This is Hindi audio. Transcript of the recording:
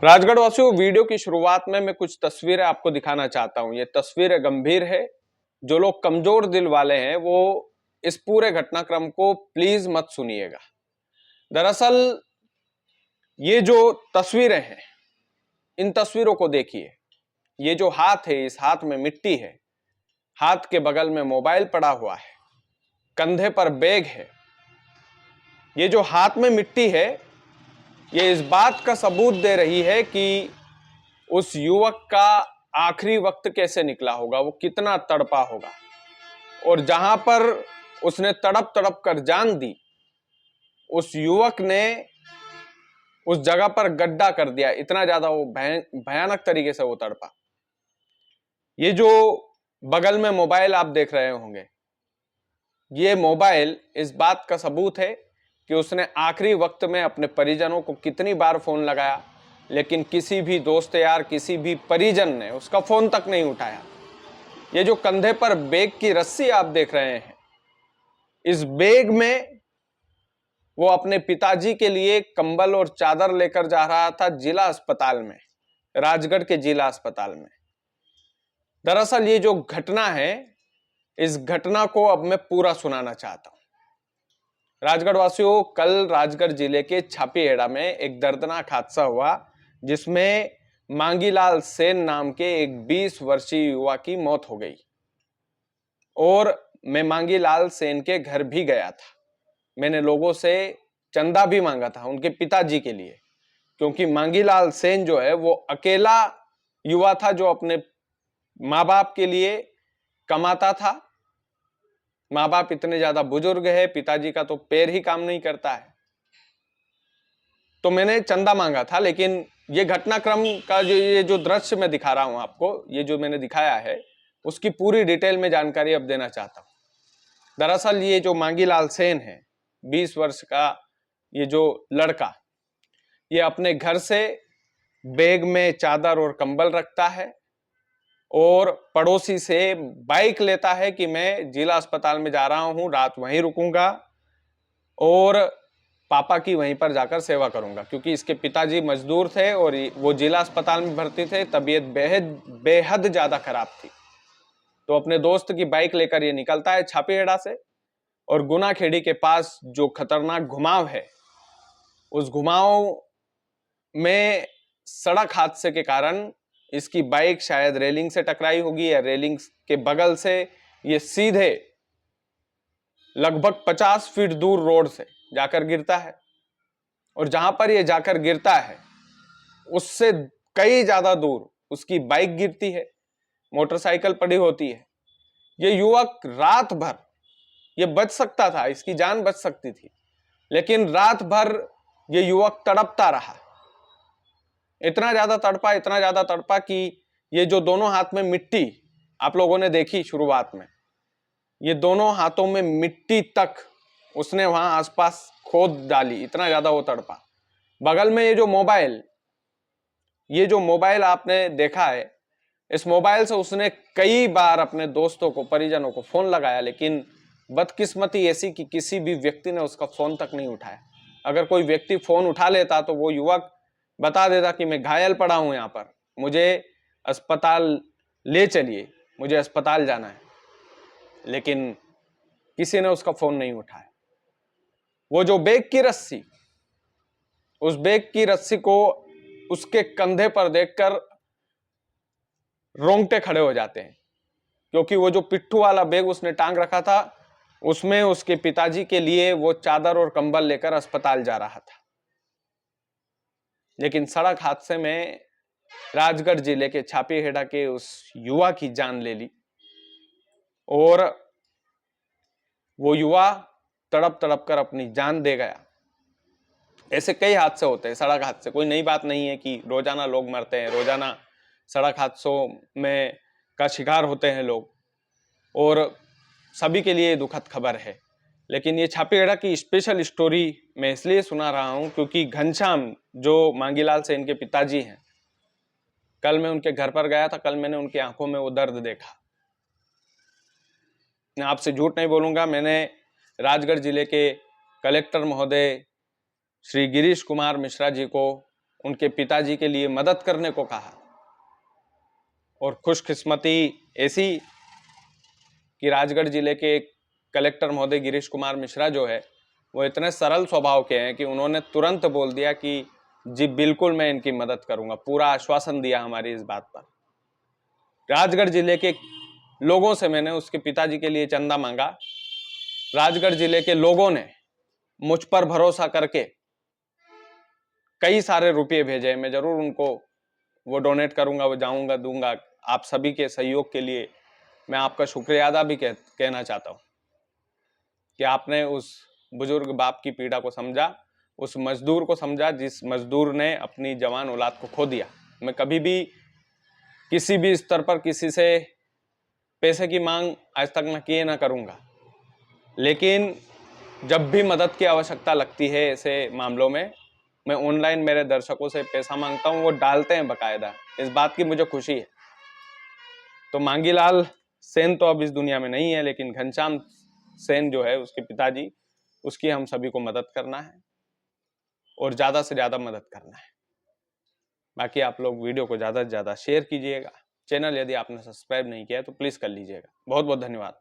राजगढ़ वासियों, वीडियो की शुरुआत में मैं कुछ तस्वीरें आपको दिखाना चाहता हूं। ये तस्वीरें गंभीर है। जो लोग कमजोर दिल वाले हैं वो इस पूरे घटनाक्रम को प्लीज मत सुनिएगा। दरअसल ये जो तस्वीरें हैं, इन तस्वीरों को देखिए। ये जो हाथ है, इस हाथ में मिट्टी है, हाथ के बगल में मोबाइल पड़ा हुआ है, कंधे पर बैग है। ये जो हाथ में मिट्टी है, ये इस बात का सबूत दे रही है कि उस युवक का आखिरी वक्त कैसे निकला होगा, वो कितना तड़पा होगा। और जहां पर उसने तड़प तड़प कर जान दी, उस युवक ने उस जगह पर गड्ढा कर दिया। इतना ज्यादा वो भयानक तरीके से वो तड़पा। ये जो बगल में मोबाइल आप देख रहे होंगे, ये मोबाइल इस बात का सबूत है कि उसने आखिरी वक्त में अपने परिजनों को कितनी बार फोन लगाया, लेकिन किसी भी दोस्त यार, किसी भी परिजन ने उसका फोन तक नहीं उठाया। ये जो कंधे पर बैग की रस्सी आप देख रहे हैं, इस बैग में वो अपने पिताजी के लिए कंबल और चादर लेकर जा रहा था जिला अस्पताल में, राजगढ़ के जिला अस्पताल में। दरअसल ये जो घटना है, इस घटना को अब मैं पूरा सुनाना चाहता हूं। राजगढ़ वासियों, कल राजगढ़ जिले के छापीहेड़ा में एक दर्दनाक हादसा हुआ, जिसमें मांगीलाल सेन नाम के एक 20 वर्षीय युवा की मौत हो गई। और मैं मांगीलाल सेन के घर भी गया था। मैंने लोगों से चंदा भी मांगा था उनके पिताजी के लिए, क्योंकि मांगीलाल सेन जो है वो अकेला युवा था जो अपने माँ बाप के लिए कमाता था। माँ बाप इतने ज्यादा बुजुर्ग है, पिताजी का तो पैर ही काम नहीं करता है। तो मैंने चंदा मांगा था, लेकिन ये घटनाक्रम का ये जो दृश्य मैं दिखा रहा हूं आपको, ये जो मैंने दिखाया है, उसकी पूरी डिटेल में जानकारी अब देना चाहता हूं। दरअसल ये जो मांगीलाल सेन है, 20 वर्ष का ये जो लड़का, ये अपने घर से बैग में चादर और कंबल रखता है और पड़ोसी से बाइक लेता है कि मैं जिला अस्पताल में जा रहा हूं, रात वहीं रुकूंगा और पापा की वहीं पर जाकर सेवा करूंगा, क्योंकि इसके पिताजी मजदूर थे और वो जिला अस्पताल में भर्ती थे। तबीयत बेहद ज्यादा खराब थी। तो अपने दोस्त की बाइक लेकर ये निकलता है छापीहेड़ा से, और गुनाखेड़ी के पास जो खतरनाक घुमाव है, उस घुमाव में सड़क हादसे के कारण इसकी बाइक शायद रेलिंग से टकराई होगी, या रेलिंग के बगल से ये सीधे लगभग 50 फीट दूर रोड से जाकर गिरता है। और जहां पर ये जाकर गिरता है, उससे कई ज्यादा दूर उसकी बाइक गिरती है, मोटरसाइकिल पड़ी होती है। ये युवक रात भर, ये बच सकता था, इसकी जान बच सकती थी, लेकिन रात भर ये युवक तड़पता रहा। इतना ज्यादा तड़पा कि ये जो दोनों हाथ में मिट्टी आप लोगों ने देखी शुरुआत में, ये दोनों हाथों में मिट्टी तक उसने वहां आसपास खोद डाली। इतना ज्यादा वो तड़पा। बगल में ये जो मोबाइल आपने देखा है, इस मोबाइल से उसने कई बार अपने दोस्तों को, परिजनों को फोन लगाया, लेकिन बदकिस्मती ऐसी कि किसी भी व्यक्ति ने उसका फोन तक नहीं उठाया। अगर कोई व्यक्ति फोन उठा लेता तो वो युवक बता देता कि मैं घायल पड़ा हूं, यहां पर मुझे अस्पताल ले चलिए, मुझे अस्पताल जाना है। लेकिन किसी ने उसका फोन नहीं उठाया। वो जो बैग की रस्सी, उस बैग की रस्सी को उसके कंधे पर देखकर रोंगटे खड़े हो जाते हैं, क्योंकि वो जो पिट्ठू वाला बैग उसने टांग रखा था, उसमें उसके पिताजी के लिए वो चादर और कंबल लेकर अस्पताल जा रहा था। लेकिन सड़क हादसे में राजगढ़ जिले के छापीहेड़ा के उस युवा की जान ले ली, और वो युवा तड़प तड़प कर अपनी जान दे गया। ऐसे कई हादसे होते हैं, सड़क हादसे कोई नई बात नहीं है कि रोजाना लोग मरते हैं, रोजाना सड़क हादसों में का शिकार होते हैं लोग, और सभी के लिए दुखद खबर है। लेकिन ये छापीहेड़ा की स्पेशल स्टोरी मैं इसलिए सुना रहा हूं क्योंकि घनश्याम, जो मांगीलाल सेन के पिताजी हैं, कल मैं उनके घर पर गया था। कल मैंने उनकी आंखों में वो दर्द देखा। मैं आपसे झूठ नहीं बोलूंगा, मैंने राजगढ़ जिले के कलेक्टर महोदय श्री गिरीश कुमार मिश्रा जी को, उनके पिताजी के लिए मदद करने को कहा। और खुशकिस्मती ऐसी कि राजगढ़ जिले के कलेक्टर महोदय गिरीश कुमार मिश्रा जो है वो इतने सरल स्वभाव के हैं कि उन्होंने तुरंत बोल दिया कि जी बिल्कुल मैं इनकी मदद करूंगा, पूरा आश्वासन दिया हमारी इस बात पर। राजगढ़ जिले के लोगों से मैंने उसके पिताजी के लिए चंदा मांगा। राजगढ़ जिले के लोगों ने मुझ पर भरोसा करके कई सारे रुपये भेजे। मैं जरूर उनको वो डोनेट करूंगा, वो जाऊंगा, दूंगा। आप सभी के सहयोग के लिए मैं आपका शुक्रिया अदा भी कहना चाहता हूं कि आपने उस बुजुर्ग बाप की पीड़ा को समझा, उस मजदूर को समझा जिस मजदूर ने अपनी जवान औलाद को खो दिया। मैं कभी भी किसी भी स्तर पर किसी से पैसे की मांग आज तक न किए न करूंगा, लेकिन जब भी मदद की आवश्यकता लगती है ऐसे मामलों में, मैं ऑनलाइन मेरे दर्शकों से पैसा मांगता हूं, वो डालते हैं बकायदा। इस बात की मुझे खुशी है। तो मांगीलाल सेन तो अब इस दुनिया में नहीं है, लेकिन घनश्याम सेन जो है उसके पिताजी, उसकी हम सभी को मदद करना है और ज्यादा से ज्यादा मदद करना है। बाकी आप लोग वीडियो को ज्यादा से ज्यादा शेयर कीजिएगा। चैनल यदि आपने सब्सक्राइब नहीं किया है तो प्लीज कर लीजिएगा। बहुत बहुत धन्यवाद।